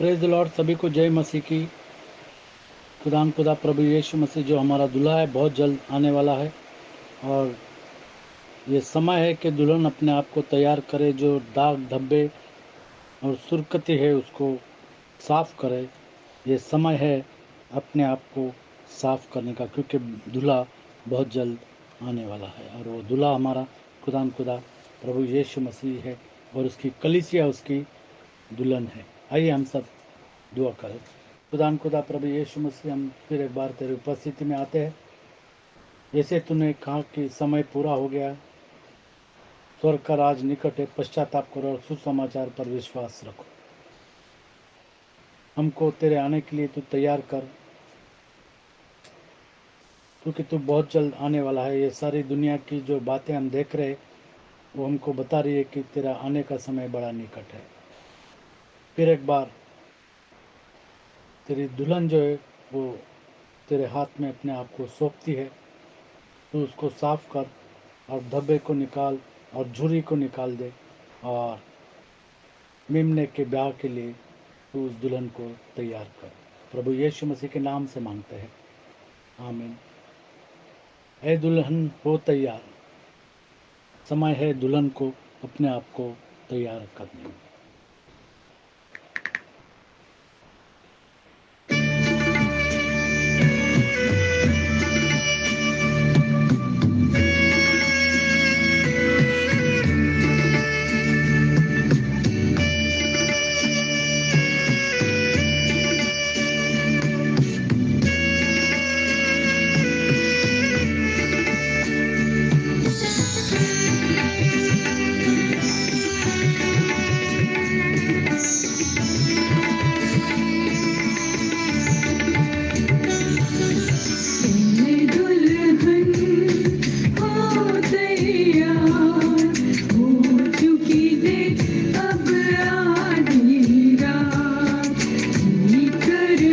Praise the Lord. सभी को जय मसीह की। खुदा प्रभु यीशु मसीह जो हमारा दूल्हा है बहुत जल्द आने वाला है, और ये समय है कि दुल्हन अपने आप को तैयार करे, जो दाग धब्बे और सुर्खती है उसको साफ करे। ये समय है अपने आप को साफ करने का, क्योंकि दूल्हा बहुत जल्द आने वाला है और वो दूल्हा हमारा खुदा प्रभु यीशु मसीह है और उसकी कलीसिया उसकी दुल्हन है। आइए हम सब दुआ करें। खुदा प्रभु यीशु मसीह, हम फिर एक बार तेरी उपस्थिति में आते हैं। जैसे तूने कहा कि समय पूरा हो गया, स्वर्ग का राज निकट है, पश्चाताप करो और सुसमाचार पर विश्वास रखो। हमको तेरे आने के लिए तू तैयार कर, क्योंकि तू बहुत जल्द आने वाला है। ये सारी दुनिया की जो बातें हम देख रहे वो हमको बता रही है कि तेरा आने का समय बड़ा निकट है। फिर एक बार तेरी दुल्हन जो है वो तेरे हाथ में अपने आप को सौंपती है। तू उसको साफ कर और धब्बे को निकाल और झुर्री को निकाल दे, और मेमने के ब्याह के लिए तू उस दुल्हन को तैयार कर। प्रभु यीशु मसीह के नाम से मांगते हैं, आमीन। ऐ दुल्हन हो तैयार, समय है दुल्हन को अपने आप को तैयार करने में। कर ले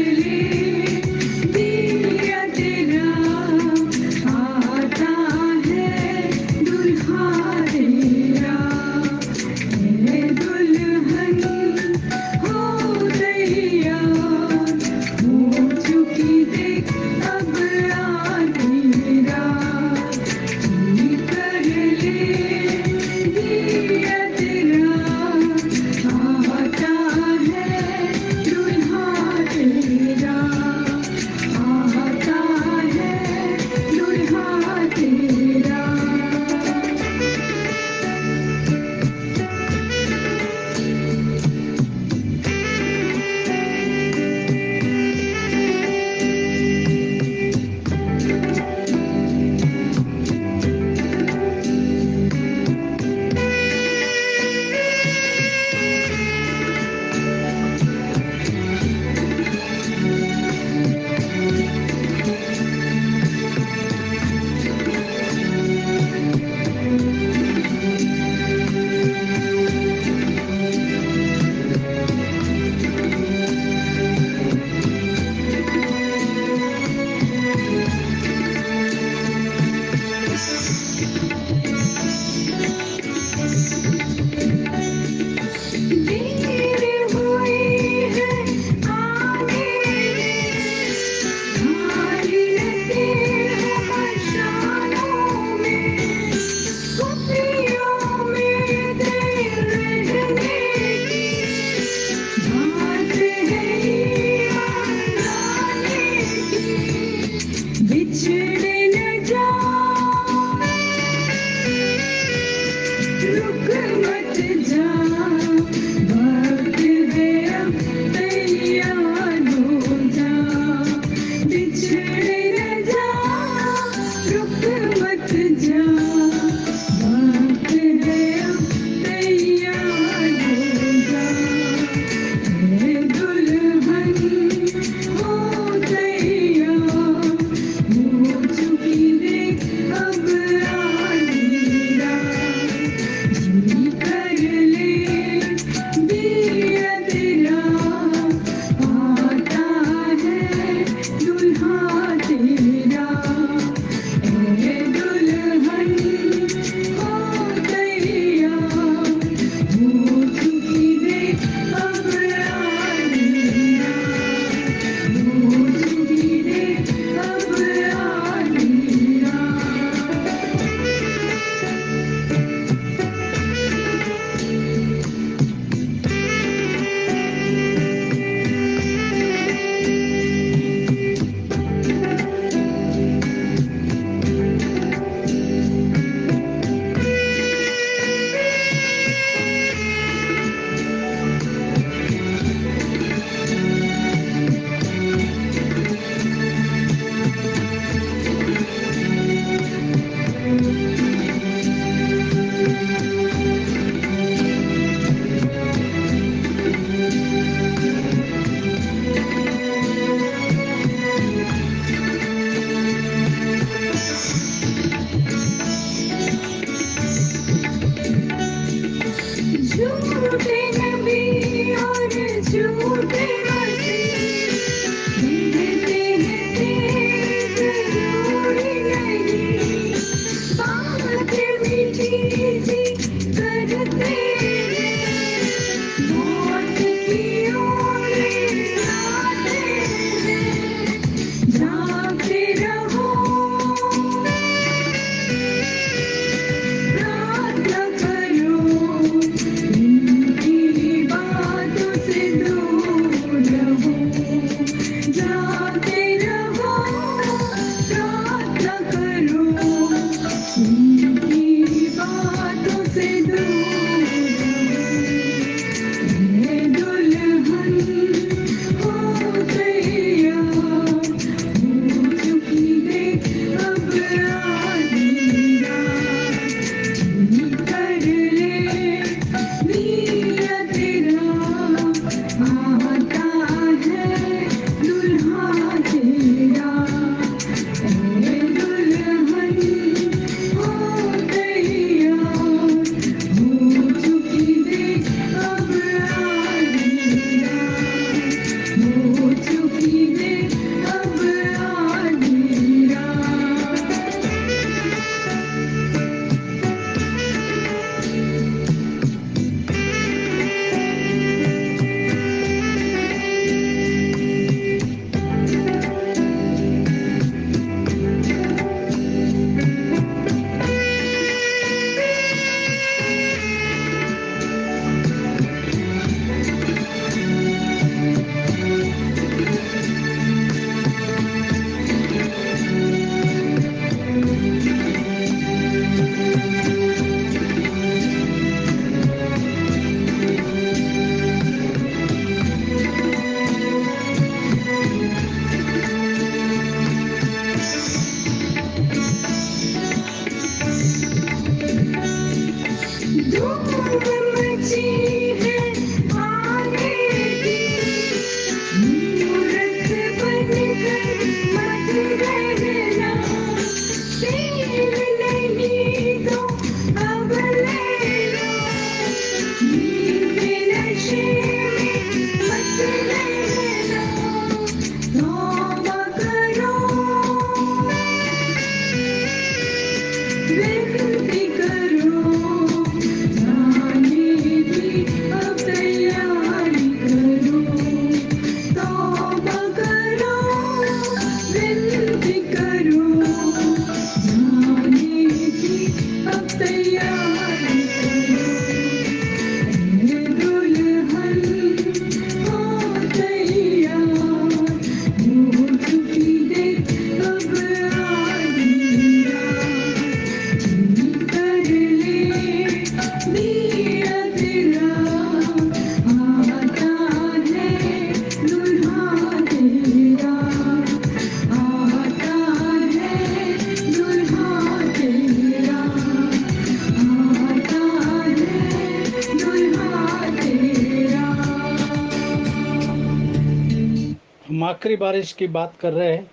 आखिरी बारिश की बात कर रहे हैं,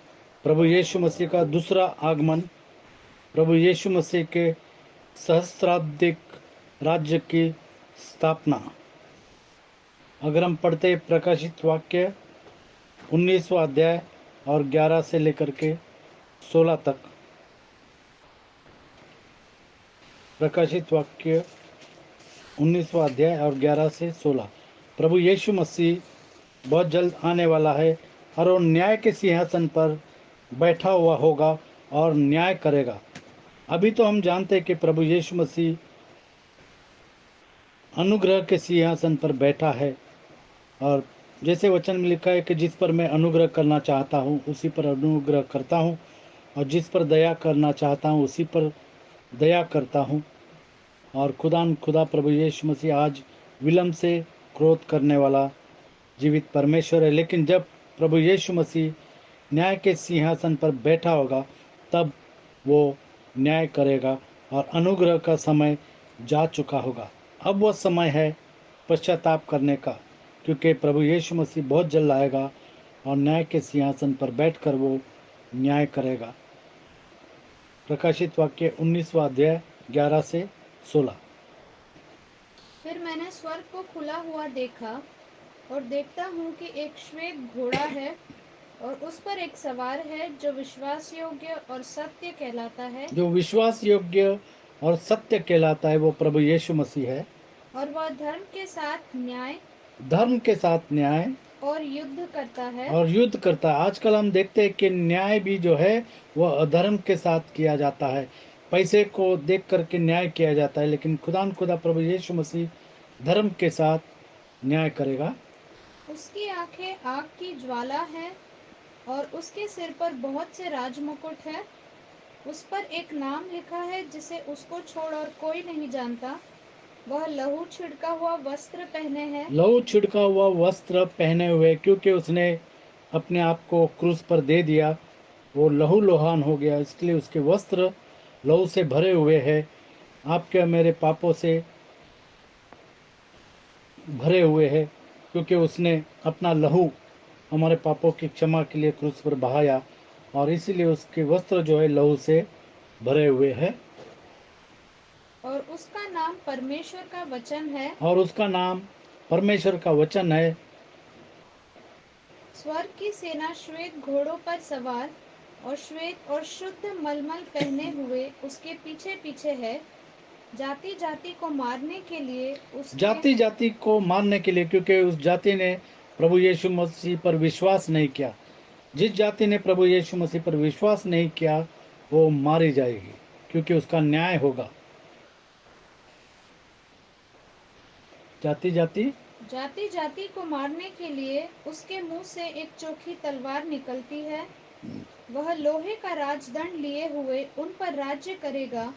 प्रभु यीशु मसीह का दूसरा आगमन, प्रभु यीशु मसीह के सहस्राब्दिक राज्य की स्थापना। अगर हम पढ़ते प्रकाशित वाक्य 19वां अध्याय और 11 से लेकर के 16 तक, प्रकाशित वाक्य 19वां अध्याय और 11 से 16। प्रभु यीशु मसीह बहुत जल्द आने वाला है और वो न्याय के सिंहासन पर बैठा हुआ होगा और न्याय करेगा। अभी तो हम जानते हैं कि प्रभु यीशु मसीह अनुग्रह के सिंहासन पर बैठा है, और जैसे वचन में लिखा है कि जिस पर मैं अनुग्रह करना चाहता हूँ उसी पर अनुग्रह करता हूँ, और जिस पर दया करना चाहता हूँ उसी पर दया करता हूँ। और खुदा प्रभु यीशु मसीह आज विलम्ब से क्रोध करने वाला जीवित परमेश्वर है, लेकिन जब प्रभु यीशु मसीह न्याय के सिंहासन पर बैठा होगा तब वो न्याय करेगा और अनुग्रह का समय जा चुका होगा। अब वह समय है पश्चाताप करने का, क्योंकि प्रभु यीशु मसीह बहुत जल्द आएगा और न्याय के सिंहासन पर बैठकर वो न्याय करेगा। प्रकाशित वाक्य 19वां अध्याय 11 से 16। फिर मैंने स्वर्ग को खुला हुआ देखा और देखता हूँ कि एक श्वेत घोड़ा है और उस पर एक सवार है जो विश्वास योग्य और सत्य कहलाता है। जो विश्वास योग्य और सत्य कहलाता है वो प्रभु यीशु मसीह है, और वह धर्म के साथ न्याय और युद्ध करता है। आजकल हम देखते हैं कि न्याय भी जो है वह अधर्म के साथ किया जाता है, पैसे को देख करके न्याय किया जाता है, लेकिन खुदा प्रभु यीशु मसीह धर्म के साथ न्याय करेगा। उसकी आंखें आग की ज्वाला है और उसके सिर पर बहुत से राजमुकुट है। उस पर एक नाम लिखा है जिसे उसको छोड़ और कोई नहीं जानता। वह लहू छिड़का हुआ वस्त्र पहने हुए, क्योंकि उसने अपने आप को क्रूस पर दे दिया, वो लहू लोहान हो गया, इसलिए उसके वस्त्र लहू से भरे हुए हैं। आपके मेरे पापों से भरे हुए हैं, क्योंकि उसने अपना लहू हमारे पापों की क्षमा के लिए क्रूस पर बहाया, और इसीलिए उसके वस्त्र जो है लहू से भरे हुए हैं। और उसका नाम परमेश्वर का वचन है। स्वर्ग की सेना श्वेत घोड़ों पर सवार और श्वेत और शुद्ध मलमल पहने हुए उसके पीछे पीछे है। जाति जाति को मारने के लिए, क्योंकि उस जाति ने प्रभु यीशु मसीह पर विश्वास नहीं किया। जिस जाति ने प्रभु यीशु मसीह पर विश्वास नहीं किया वो मारी जाएगी, क्योंकि उसका न्याय होगा। जाति जाति को मारने के लिए उसके मुंह से एक चोखी तलवार निकलती है। वह लोहे का राजदंड लिए हुए उन पर राज्य करेगा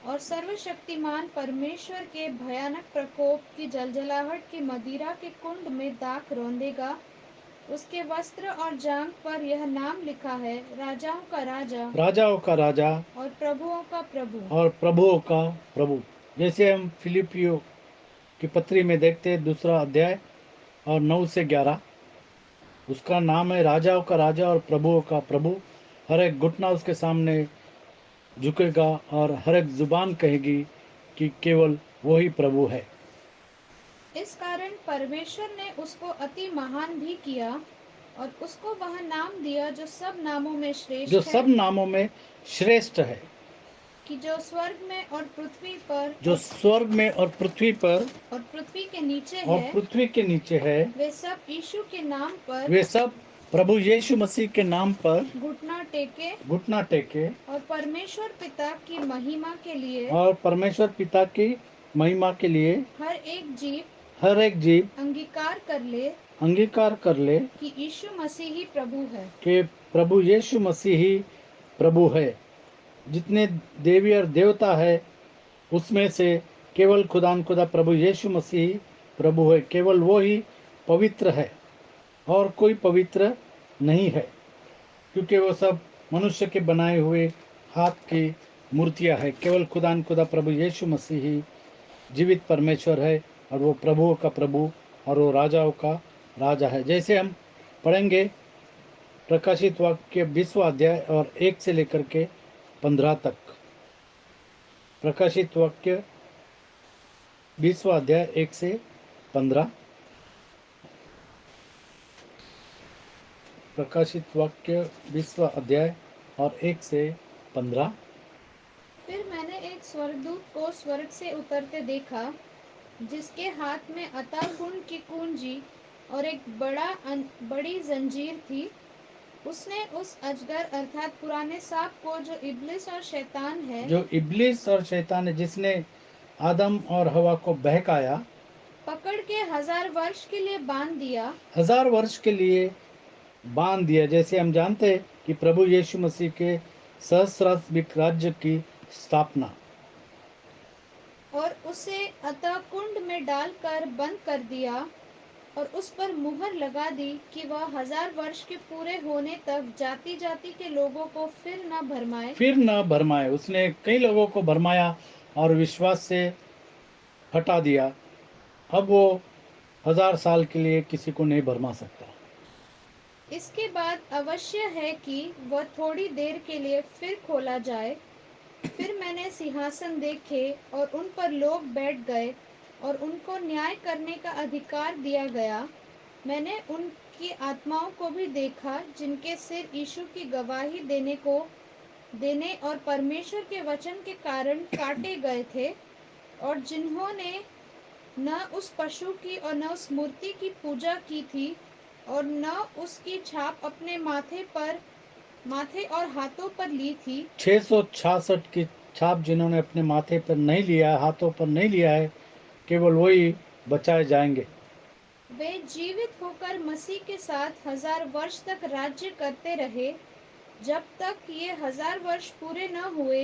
और सर्वशक्तिमान परमेश्वर के भयानक प्रकोप की जलजलाहट की मदिरा के कुंड में दाख रौंदेगा। उसके वस्त्र और जांघ पर यह नाम लिखा है, राजाओं का राजा और प्रभुओं का प्रभु। जैसे हम फिलिपियों की पत्री में देखते हैं 2 अध्याय और 9 से 11, उसका नाम है राजाओं का राजा और प्रभुओं का प्रभु। हर एक घुटना उसके सामने झुकेगा और हर एक जुबान कहेगी कि केवल वही प्रभु है। इस कारण परमेश्वर ने उसको अति महान भी किया और उसको वह नाम दिया जो सब नामों में श्रेष्ठ है, कि जो स्वर्ग में और पृथ्वी पर और पृथ्वी के नीचे है, वे सब यीशु के नाम पर, वे सब प्रभु यीशु मसीह के नाम पर घुटना टेके और परमेश्वर पिता की महिमा के लिए हर एक जीव अंगीकार कर ले कि यीशु मसीह ही प्रभु है, कि प्रभु यीशु मसीह ही प्रभु है। जितने देवी और देवता है उसमें से केवल खुदा प्रभु यीशु मसीह प्रभु है। केवल वो ही पवित्र है और कोई पवित्र नहीं है, क्योंकि वो सब मनुष्य के बनाए हुए हाथ की मूर्तियां है। केवल खुदा प्रभु यीशु मसीह ही जीवित परमेश्वर है, और वो प्रभुओं का प्रभु और वो राजाओं का राजा है। जैसे हम पढ़ेंगे प्रकाशित वाक्य 20वां अध्याय और 1 से लेकर के 15 तक। प्रकाशित वाक्य 20वां अध्याय 1 से 15। प्रकाशित वाक्य 20वां अध्याय और 1 से 15। फिर मैंने एक स्वर्गदूत को स्वर्ग से उतरते देखा, जिसके हाथ में अतः कुंड की कुंजी और एक बड़ी जंजीर थी। उसने उस अजगर अर्थात पुराने सांप को, जो इब्लिस और शैतान है, जिसने आदम और हवा को बहकाया, पकड़ के 1000 वर्ष के लिए बांध दिया। 1000 वर्ष के लिए बांध दिया। जैसे हम जानते हैं कि प्रभु यीशु मसीह के सहस्राब्दिक राज्य की स्थापना, और उसे अतः कुंड में डालकर बंद कर दिया और उस पर मुहर लगा दी कि वह 1000 वर्ष के पूरे होने तक जाति जाति के लोगों को फिर न भरमाए। उसने कई लोगों को भरमाया और विश्वास से हटा दिया। अब वो 1000 साल के लिए किसी को नहीं भरमा सकता। इसके बाद अवश्य है कि वह थोड़ी देर के लिए फिर खोला जाए। फिर मैंने सिंहासन देखे और उन पर लोग बैठ गए और उनको न्याय करने का अधिकार दिया गया। मैंने उनकी आत्माओं को भी देखा, जिनके सिर यीशु की गवाही देने और परमेश्वर के वचन के कारण काटे गए थे, और जिन्होंने न उस पशु की और न उस मूर्ति की पूजा की थी और न उसकी छाप अपने माथे और हाथों पर ली थी। 666 की छाप जिन्होंने अपने माथे पर नहीं लिया, हाथों पर नहीं लिया है, केवल वही बचाए जाएंगे। वे जीवित होकर मसीह के साथ 1000 वर्ष तक राज्य करते रहे। जब तक ये 1000 वर्ष पूरे न हुए,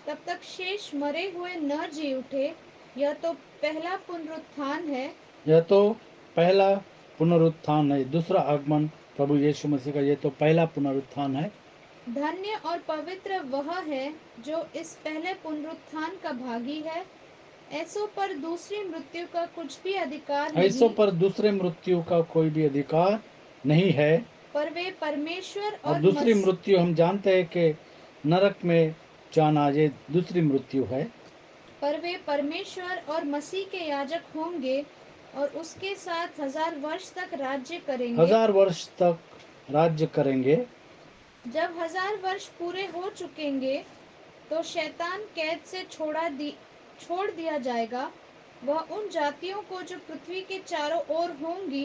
तब तक शेष मरे हुए न जी उठे। यह तो पहला पुनरुत्थान है। दूसरा आगमन प्रभु यीशु मसीह का ये तो पहला पुनरुत्थान है। धन्य और पवित्र वह है जो इस पहले पुनरुत्थान का भागी है। ऐसों पर दूसरी मृत्यु का कुछ भी अधिकार नहीं। ऐसों पर दूसरे मृत्यु का कोई भी अधिकार नहीं है। पर वे परमेश्वर और दूसरी मृत्यु हम जानते हैं कि नरक में जाना, ये दूसरी मृत्यु है। पर वे परमेश्वर और मसीह के याजक होंगे और उसके साथ 1000 वर्ष तक राज्य करेंगे। 1000 वर्ष तक राज्य करेंगे। जब 1000 वर्ष पूरे हो चुकेंगे, तो शैतान कैद से छोड़ दिया जाएगा। वह उन जातियों को जो पृथ्वी के चारों ओर होंगी,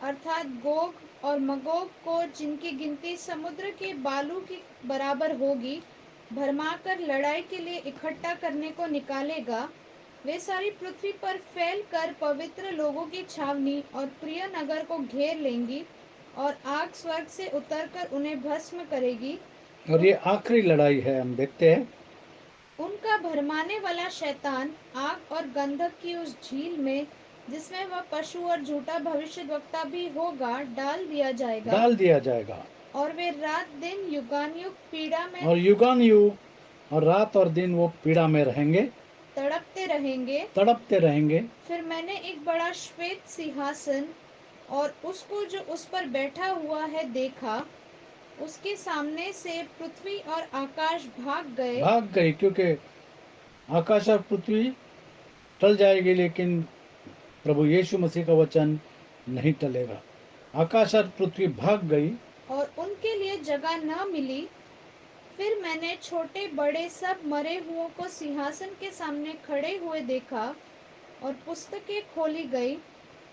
अर्थात गोग और मगोग को, जिनकी गिनती समुद्र के बालू के बराबर होगी, भरमाकर लड़ाई के लिए इकट्ठा करने को निकालेगा। वे सारी पृथ्वी पर फैल कर पवित्र लोगों की छावनी और प्रिय नगर को घेर लेंगी, और आग स्वर्ग से उतरकर उन्हें भस्म करेगी। और ये आखिरी लड़ाई है, हम देखते हैं। उनका भरमाने वाला शैतान आग और गंधक की उस झील में, जिसमें वह पशु और झूठा भविष्यद्वक्ता भी होगा, डाल दिया जाएगा। और वे रात दिन युगानुयुग पीड़ा में, और युगानुयुग और रात और दिन वो पीड़ा में रहेंगे, तड़पते रहेंगे। फिर मैंने एक बड़ा श्वेत सिंहासन और उसको जो उस पर बैठा हुआ है देखा। उसके सामने से पृथ्वी और आकाश भाग गए, क्योंकि आकाश और पृथ्वी टल जाएगी, लेकिन प्रभु यीशु मसीह का वचन नहीं टलेगा। आकाश और पृथ्वी भाग गई और उनके लिए जगह न मिली। फिर मैंने छोटे बड़े सब मरे हुओं को सिंहासन के सामने खड़े हुए देखा, और पुस्तकें खोली गई।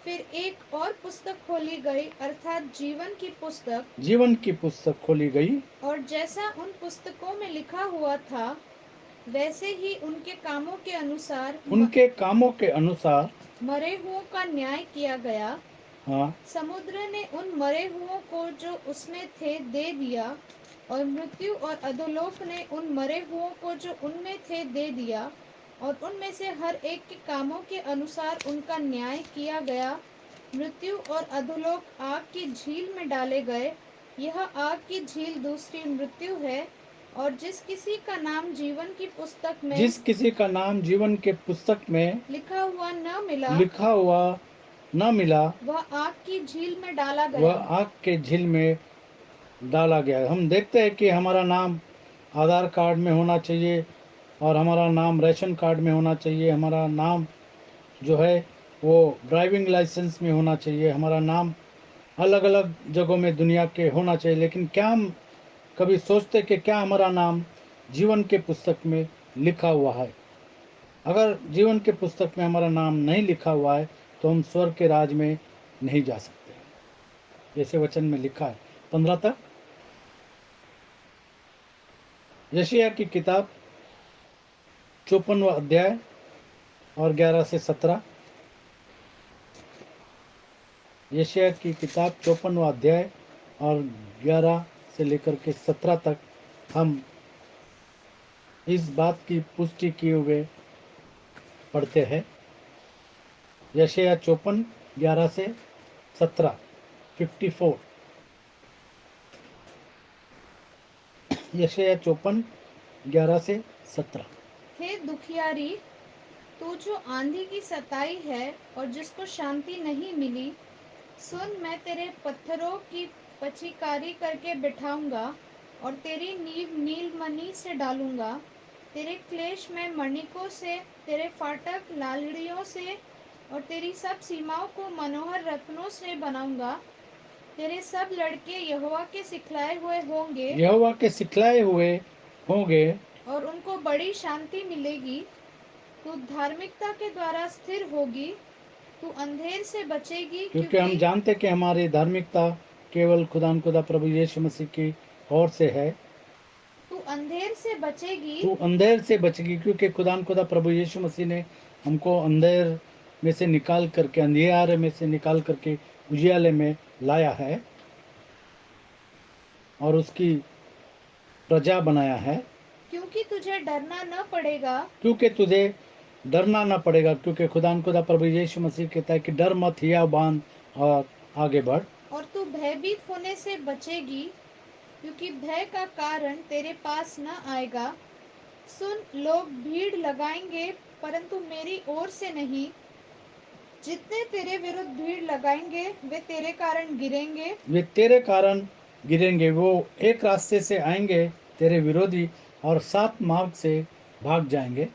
फिर एक और पुस्तक खोली गई, अर्थात जीवन की पुस्तक खोली गई। और जैसा उन पुस्तकों में लिखा हुआ था, वैसे ही उनके कामों के अनुसार मरे हुओं का न्याय किया गया। हाँ। समुद्र ने उन मरे हुओं को जो उसमें थे दे दिया, और मृत्यु और अधोलोक ने उन मरे हुओं को जो उनमें थे दे दिया, और उनमें से हर एक के कामों के अनुसार उनका न्याय किया गया। मृत्यु और अधोलोक आग की झील में डाले गए। यह आग की झील दूसरी मृत्यु है। और जिस किसी का नाम जीवन की पुस्तक में लिखा हुआ न मिला, वह आग की झील में डाला गया। डाला गया है। हम देखते हैं कि हमारा नाम आधार कार्ड में होना चाहिए और हमारा नाम रेशन कार्ड में होना चाहिए, हमारा नाम जो है वो ड्राइविंग लाइसेंस में होना चाहिए, हमारा नाम अलग अलग जगहों में दुनिया के होना चाहिए। लेकिन क्या हम कभी सोचते कि क्या हमारा नाम जीवन के पुस्तक में लिखा हुआ है? अगर जीवन के पुस्तक में हमारा नाम नहीं लिखा हुआ है तो हम स्वर्ग के राज में नहीं जा सकते, जैसे वचन में लिखा है 15 तक। यशायाह की किताब 54वां अध्याय और 11 से 17। यशायाह की किताब 54वां अध्याय और 11 से लेकर के 17 तक हम इस बात की पुष्टि किए हुए पढ़ते हैं। यशायाह 54 11 से 17, 54। यशायाह 54 11 से 17। हे दुखियारी, तू जो आंधी की सताई है और जिसको शांति नहीं मिली, सुन, मैं तेरे पत्थरों की पचीकारी करके बिठाऊंगा और तेरी नींव नीलमणि से डालूंगा। तेरे क्लेश में मणिकों से, तेरे फाटक लालड़ियों से और तेरी सब सीमाओं को मनोहर रत्नों से बनाऊंगा। तेरे सब लड़के यहोवा के सिखलाए हुए होंगे यहोवा के सिखलाए हुए होंगे और उनको बड़ी शांति मिलेगी। तू धार्मिकता के द्वारा स्थिर होगी, तू अंधेर से बचेगी, क्योंकि हम जानते हैं कि हमारी धार्मिकता केवल खुदा प्रभु यीशु मसीह की ओर से है। तू अंधेर से बचेगी, तू अंधेर से बचेगी, क्योंकि खुदा प्रभु यीशु मसीह ने हमको अंधेर में से निकाल करके, अंधियारे में से निकाल करके उजियाले में लाया है और उसकी प्रजा बनाया है। क्योंकि तुझे डरना न पड़ेगा, क्योंकि तुझे डरना ना पड़ेगा, क्योंकि खुदा प्रभु यीशु मसीह कहता है कि डर मत, हिया बांध और आगे बढ़। और तू भयभीत होने से बचेगी, क्योंकि भय का कारण तेरे पास न आएगा। सुन, लोग भीड़ लगाएंगे परंतु मेरी ओर से नहीं। जितने तेरे विरुद्ध भीड़ लगाएंगे वे तेरे कारण गिरेंगे। वे तेरे कारण गिरेंगे। वो एक रास्ते से आएंगे तेरे विरोधी और 7 मार्ग से भाग जाएंगे।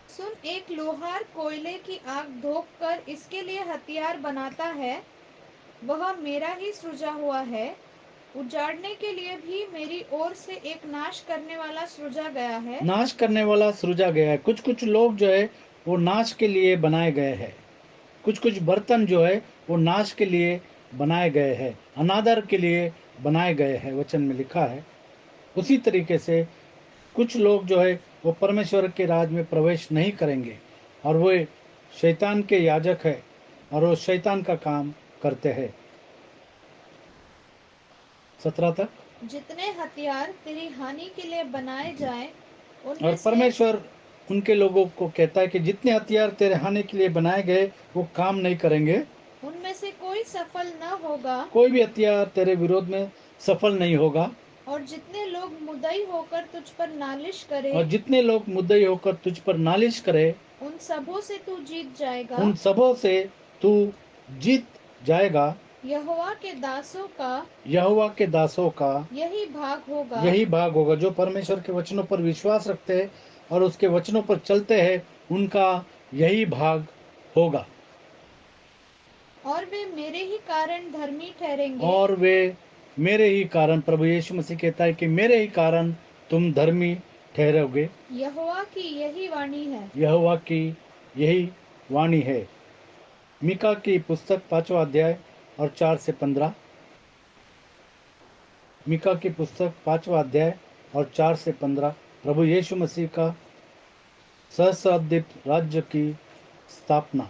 सुन, एक लोहार कोयले की आग धोख कर इसके लिए हथियार बनाता है, वह मेरा ही सृजा हुआ है। उजाड़ने के लिए भी मेरी ओर से एक नाश करने वाला सृजा गया है। नाश करने वाला सृजा गया है। कुछ कुछ लोग जो है वो नाश के लिए बनाए गए हैं। कुछ कुछ बर्तन जो है वो नाश के लिए बनाए गए हैं, अनादर के लिए बनाए गए हैं, वचन में लिखा है। उसी तरीके से कुछ लोग जो है वो परमेश्वर के राज में प्रवेश नहीं करेंगे और वो शैतान के याजक है और वो शैतान का काम करते हैं। 17 तक। जितने हथियार तेरी हानि के लिए बनाए जाएं, और उनमें से परमेश्वर उनके लोगों को कहता है कि जितने हथियार तेरे हानि के लिए बनाए गए वो काम नहीं करेंगे। उनमें से कोई सफल न होगा। कोई भी हथियार तेरे विरोध में सफल नहीं होगा। और जितने लोग मुद्दई होकर तुझ पर नालिश करें, और जितने लोग मुद्दई होकर तुझ पर नालिश करे, उन सबों से तू जीत जाएगा। उन सबों से तू जीत जाएगा। यहोवा के दासों का यहोवा के दासों का यही भाग होगा। यही भाग होगा। जो परमेश्वर के वचनों पर विश्वास रखते हैं और उसके वचनों पर चलते हैं, उनका यही भाग होगा। और वे मेरे ही कारण धर्मी ठहरेंगे। और वे मेरे ही कारण, प्रभु यीशु मसीह कहता है कि मेरे ही कारण तुम धर्मी ठहरोगे। यहोवा की यही वाणी है। यहोवा की यही वाणी है। मीका की पुस्तक 5वां अध्याय और 4 से 15। मीका की पुस्तक 5वां अध्याय और 4 से 15। प्रभु यीशु मसीह का सहस्राब्दिक राज्य की स्थापना।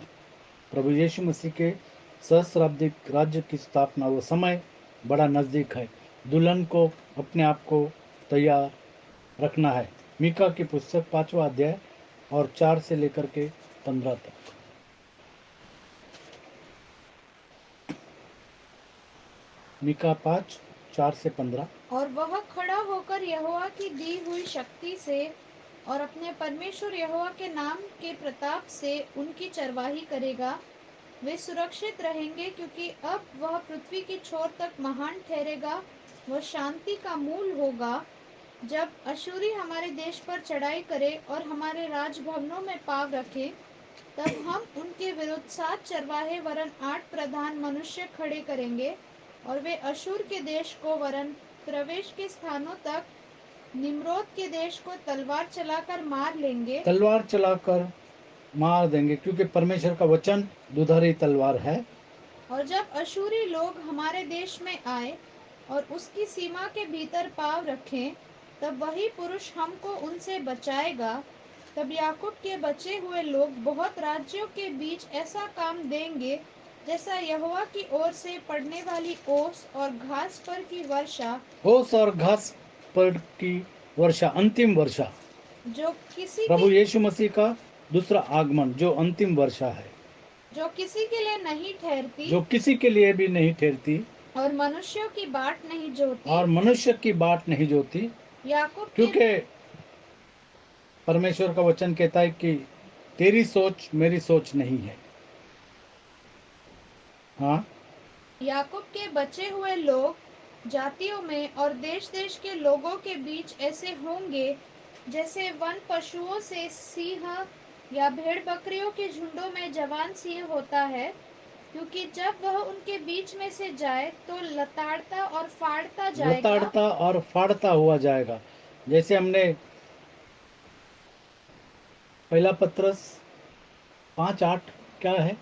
प्रभु यीशु मसीह के सहस्राब्दिक राज्य की स्थापना, वो समय बड़ा नज़दीक है। दुल्हन को अपने आप को तैयार रखना है। मीका की पुस्तक 5वां अध्याय और 4 से लेकर के 15 तक। मीका 5 4 से 15। और वह खड़ा होकर यहोवा की दी हुई शक्ति से और अपने परमेश्वर यहोवा के नाम के प्रताप से उनकी चरवाही करेगा। वे सुरक्षित रहेंगे, क्योंकि अब वह पृथ्वी की छोर तक महान ठहरेगा। वह शांति का मूल होगा। जब अशूरी हमारे देश पर चढ़ाई करे और हमारे राजभवनों में पाँव रखे, तब हम उनके विरुद्ध 7 चरवाहे वरन 8 प्रधान मनुष्य खड़े करेंगे, और वे अशूर के देश को वरन प्रवेश के स्थानों तक निम्रोद के देश को तलवार चलाकर मार लेंगे। तलवार चलाकर मार देंगे, क्योंकि परमेश्वर का वचन दुधारी तलवार है। और जब अशूरी लोग हमारे देश में आए और उसकी सीमा के भीतर पाँव रखें, तब वही पुरुष हमको उनसे बचाएगा। तब याकूब के बचे हुए लोग बहुत राज्यों के बीच ऐसा काम देंगे, जैसा यहोवा की ओर से पड़ने वाली ओस और घास पर की वर्षा, ओस और घास पर की वर्षा, अंतिम वर्षा, जो किसी प्रभु की यीशु मसीह का दूसरा आगमन, जो अंतिम वर्षा है, जो किसी के लिए नहीं ठहरती, जो किसी के लिए भी नहीं ठहरती और मनुष्यों की बाट नहीं जोती। और मनुष्य की बाट नहीं जोती, याकूब के क्योंकि परमेश्वर का वचन कहता है कि तेरी सोच मेरी सोच नहीं है। हाँ, याकूब के बचे हुए लोग जातियों में और देश देश के लोगों के बीच ऐसे होंगे, जैसे वन पशुओं से सिंह या भेड़ बकरियों के झुंडों में जवान सिंह होता है, क्योंकि जब वह उनके बीच में से जाए तो लताड़ता और फाड़ता जाएगा। लताड़ता और फाड़ता हुआ जाएगा। जैसे हमने पहला पत्रस 5:8 क्या है?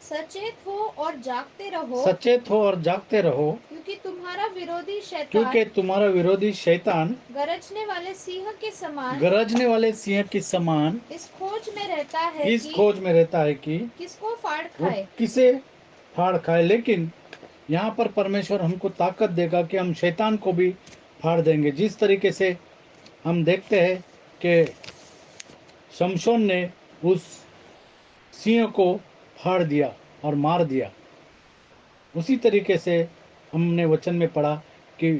सचेत हो और जागते रहो, सचेत हो और जागते रहो, क्योंकि तुम्हारा विरोधी शैतान क्योंकि तुम्हारा विरोधी शैतान गरजने वाले सिंह के समान गरजने वाले सिंह के समान इस खोज में रहता है इस कि खोज में रहता है कि किसको फाड़ वो खाए। किसे फाड़ खाए। लेकिन यहाँ पर परमेश्वर हमको ताकत देगा कि हम शैतान को भी फाड़ देंगे। जिस तरीके से हम देखते हैं कि शमशोन ने उस सिंह को फाड़ दिया और मार दिया, उसी तरीके से हमने वचन में पढ़ा कि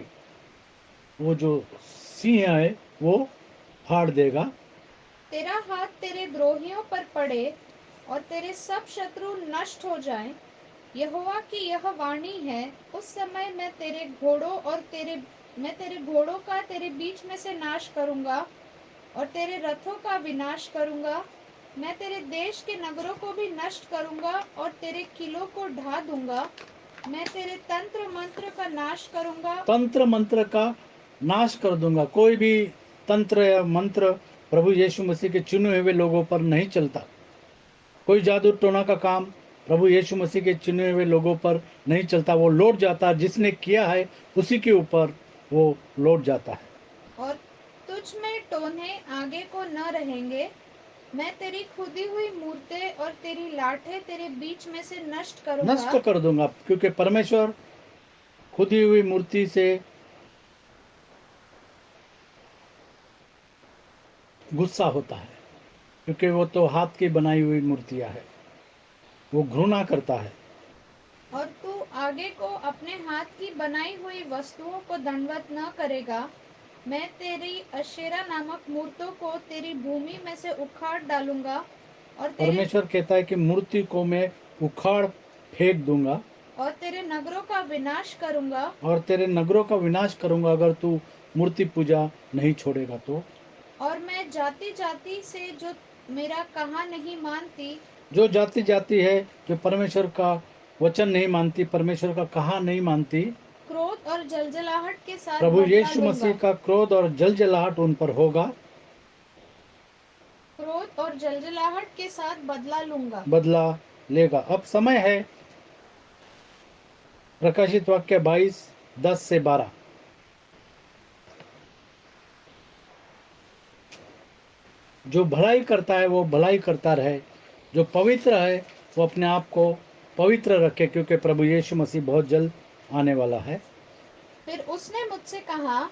वो जो सिंह है वो फाड़ देगा। तेरा हाथ तेरे द्रोहियों पर पड़े और तेरे सब शत्रु नष्ट हो जाएं। यहोवा की यह वाणी है, उस समय मैं तेरे घोड़ों का तेरे बीच में से नाश करूंगा और तेरे रथों का विनाश करूंगा। मैं तेरे देश के नगरों को भी नष्ट करूंगा और तेरे किलों को ढा दूंगा। मैं तेरे तंत्र मंत्र का नाश करूंगा। तंत्र मंत्र का नाश कर दूंगा। कोई भी तंत्र या मंत्र प्रभु यीशु मसीह के चुने हुए लोगों पर नहीं चलता। कोई जादू टोना का काम प्रभु यीशु मसीह के चुने हुए लोगों पर नहीं चलता। वो लौट जाता, जिसने किया है उसी के ऊपर वो लौट जाता है। और तुझ में टोने आगे को न रहेंगे। मैं तेरी खुदी हुई मूर्तें और तेरी लाठें तेरे बीच में से नष्ट करूंगा। नष्ट कर दूंगा, क्योंकि परमेश्वर खुदी हुई मूर्ति से गुस्सा होता है, क्योंकि वो तो हाथ की बनाई हुई मूर्तियां है, वो घृणा करता है। और तू आगे को अपने हाथ की बनाई हुई वस्तुओं को दंडवत न करेगा। मैं तेरी अशेरा नामक मूर्तों को तेरी भूमि में से उखाड़ डालूंगा और परमेश्वर कहता है कि मूर्ति को मैं उखाड़ फेंक दूंगा और तेरे नगरों का विनाश करूंगा। और तेरे नगरों का विनाश करूंगा, अगर तू मूर्ति पूजा नहीं छोड़ेगा तो। और मैं जाति जाति से जो मेरा कहा नहीं मानती, जो जाति जाति है, जो परमेश्वर का वचन नहीं मानती, परमेश्वर का कहा नहीं मानती, क्रोध और जलजलाहट के साथ प्रभु बदला यीशु लूंगा। मसीह का क्रोध और जलजलाहट उन पर होगा। क्रोध और जलजलाहट के साथ बदला लूंगा। बदला लेगा। अब समय है प्रकाशित वाक्य 22:10-12। जो भलाई करता है वो भलाई करता रहे, जो पवित्र है वो अपने आप को पवित्र रखे, क्योंकि प्रभु यीशु मसीह बहुत जल्द आने वाला है। फिर उसने मुझसे कहा,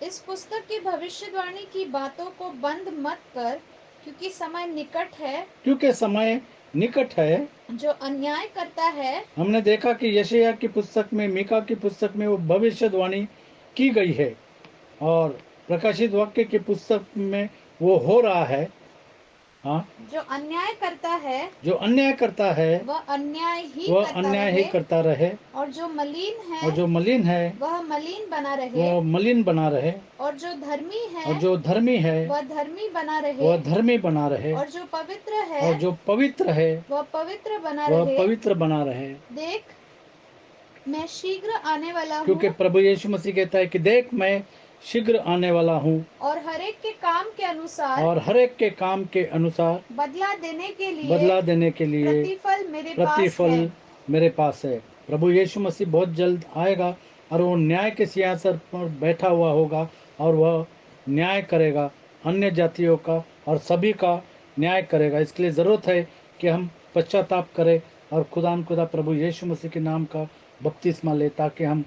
इस पुस्तक की भविष्यवाणी की बातों को बंद मत कर, क्योंकि समय निकट है। क्योंकि समय निकट है। जो अन्याय करता है, हमने देखा कि यशायाह की पुस्तक में, मीका की पुस्तक में वो भविष्यवाणी की गई है, और प्रकाशित वाक्य की पुस्तक में वो हो रहा है। हाँ, जो अन्याय करता है जो अन्याय करता है वह अन्याय ही वह करता अन्याय ही रहे, करता रहे, और जो मलिन और है जो मलिन है वह मलिन बना रहे, वह मलिन बना रहे, और जो धर्मी और है जो धर्मी है वह धर्मी बना रहे, वह धर्मी बना रहे, और जो पवित्र है और जो पवित्र है वह पवित्र बना वह रहे। पवित्र बना रहे। देख, मैं शीघ्र आने वाला क्योंकि हूँ, प्रभु यीशु मसीह कहता है कि देख मैं शीघ्र आने वाला हूँ, और हरेक के काम के अनुसार और हर एक के काम के अनुसार बदला देने के लिए बदला देने के लिए प्रतिफल मेरे पास प्रतिफल है। मेरे पास है। प्रभु यीशु मसीह बहुत जल्द आएगा और वो न्याय के सिंहासन पर बैठा हुआ होगा, और वह न्याय करेगा, अन्य जातियों का और सभी का न्याय करेगा। इसके लिए ज़रूरत है कि हम पश्चाताप करें और खुदा प्रभु यीशु मसीह के नाम का बपतिस्मा ले, ताकि हम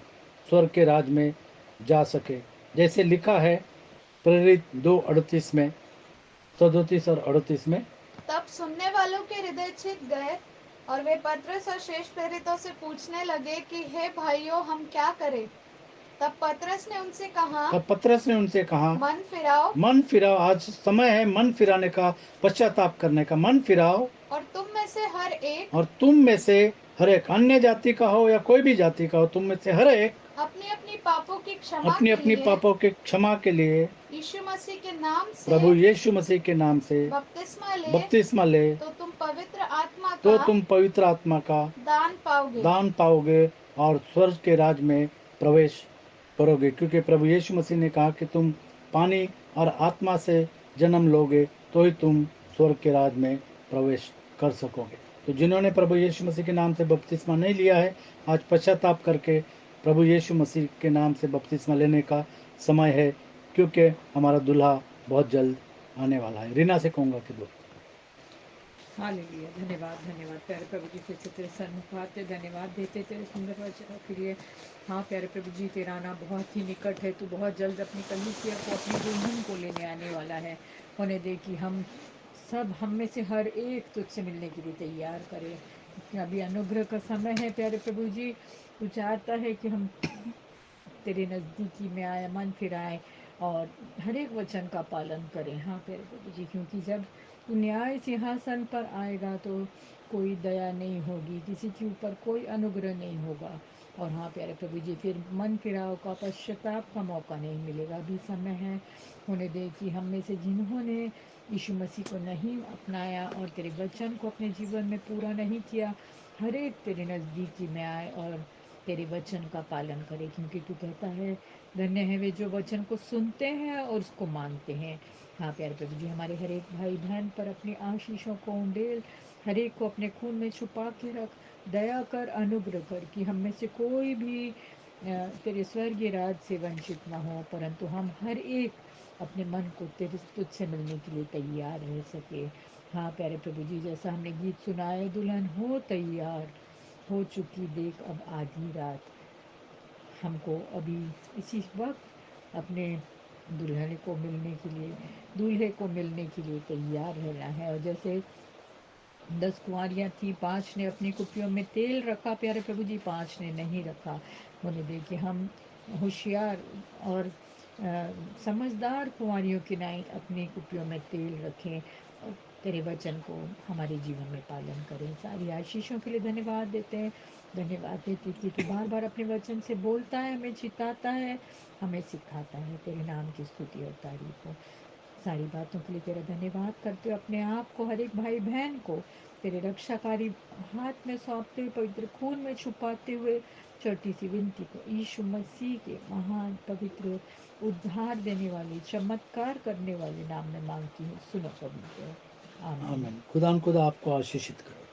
स्वर्ग के राज में जा सके। जैसे लिखा है प्रेरित 2:38 में, 37 और 38 में। तब सुनने वालों के हृदय छिद गए, और वे पतरस और शेष प्रेरितों से पूछने लगे कि हे भाइयों, हम क्या करें? तब पतरस ने उनसे कहा, तब पतरस ने उनसे कहा, मन फिराओ, मन फिराओ। आज समय है मन फिराने का, पश्चाताप करने का। मन फिराओ, और तुम में से हर एक और तुम में से हर एक, अन्य जाति का हो या कोई भी जाति का हो, तुम में से हर एक अपनी अपनी पापों की क्षमा अपनी के अपनी लिए पापों के क्षमा के लिए यीशु मसीह के नाम से प्रभु यीशु मसीह के नाम से बपतिस्मा ले, बपतिस्मा ले, तो तुम पवित्र आत्मा तो का तुम पवित्र आत्मा का दान पाओगे। दान पाओगे और स्वर्ग के राज में प्रवेश करोगे। क्योंकि प्रभु यीशु मसीह ने कहा कि तुम पानी और आत्मा से जन्म लोगे तो ही तुम स्वर्ग के राज में प्रवेश कर सकोगे। तो जिन्होंने प्रभु यीशु मसीह के नाम से बपतिस्मा नहीं लिया है, आज पश्चाताप करके प्रभु यीशु मसीह के नाम से बपतिस्मा लेने का समय है, क्योंकि हमारा दूल्हा बहुत जल्द आने वाला है। रीना से कहूँगा कि दो। हालेलुया। धन्यवाद धन्यवाद प्यारे प्रभु जी, फिर से तेरे सन्मुखात धन्यवाद देते तेरे सुंदर वचनों के लिए। हाँ प्यारे प्रभु जी, तेरा आना बहुत ही निकट है। तू बहुत जल्द अपनी कलीसिया को, अपनी दुल्हन को लेने आने वाला है। होने दे कि हम सब, हम में से हर एक तुझसे मिलने के लिए तैयार करें। अभी अनुग्रह का समय है प्यारे प्रभु जी। तू चाहता है कि हम तेरे नज़दीकी में आए, मन फिराएं और हर एक वचन का पालन करें। हाँ प्यारे प्रभु जी, क्योंकि जब तू न्याय सिंहासन पर आएगा तो कोई दया नहीं होगी, किसी के ऊपर कोई अनुग्रह नहीं होगा। और हाँ प्यारे प्रभु जी, फिर मन फिराव का, पश्चाताप का मौका नहीं मिलेगा। अभी समय है, होने दे कि हम में से जिन्होंने यीशु मसीह को नहीं अपनाया और तेरे वचन को अपने जीवन में पूरा नहीं किया, हर एक तेरे नज़दीकी में आए और तेरे वचन का पालन करे। क्योंकि तू कहता है धन्य है वे जो वचन को सुनते हैं और उसको मानते हैं। हाँ प्यारे प्रभु जी, हमारे हर एक भाई बहन पर अपनी आशीषों को उंडेल, हर एक को अपने खून में छुपा के रख, दया कर, अनुग्रह कर कि हम में से कोई भी तेरे स्वर्गीय राज से वंचित न हो, परंतु हम हर एक अपने मन को तेरे तुझसे मिलने के लिए तैयार रह सके। हाँ प्यारे प्रभु जी, जैसा हमने गीत सुना है, दुल्हन हो तैयार, हो चुकी देख अब आधी रात। हमको अभी इसी वक्त अपने दुल्हन को मिलने के लिए, दूल्हे को मिलने के लिए तैयार रहना है। और जैसे 10 कुंवारियाँ थी, 5 ने अपनी कुप्पियों में तेल रखा प्यारे प्रभु जी, 5 ने नहीं रखा। होने दे कि हम होशियार और समझदार कुंवारियों की नाई अपनी कुप्पियों में तेल रखें और तेरे वचन को हमारे जीवन में पालन करें। सारी आशीषों के लिए धन्यवाद देते हैं। धन्यवाद देते कि तू बार बार अपने वचन से बोलता है, हमें चिताता है, हमें सिखाता है। तेरे नाम की स्तुति और तारीफ हो। सारी बातों के लिए तेरा धन्यवाद करते हो। अपने आप को, हर एक भाई बहन को तेरे रक्षाकारी हाथ में सौंपते हुए, पवित्र खून में छुपाते हुए, छोटी सी विनती को यीशु मसीह के महान, पवित्र, उद्धार देने वाले, चमत्कार करने वाले नाम में मांगती हूँ। सुनो पवित्र। आमीन। आमीन। खुदा आपको आशीषित करे।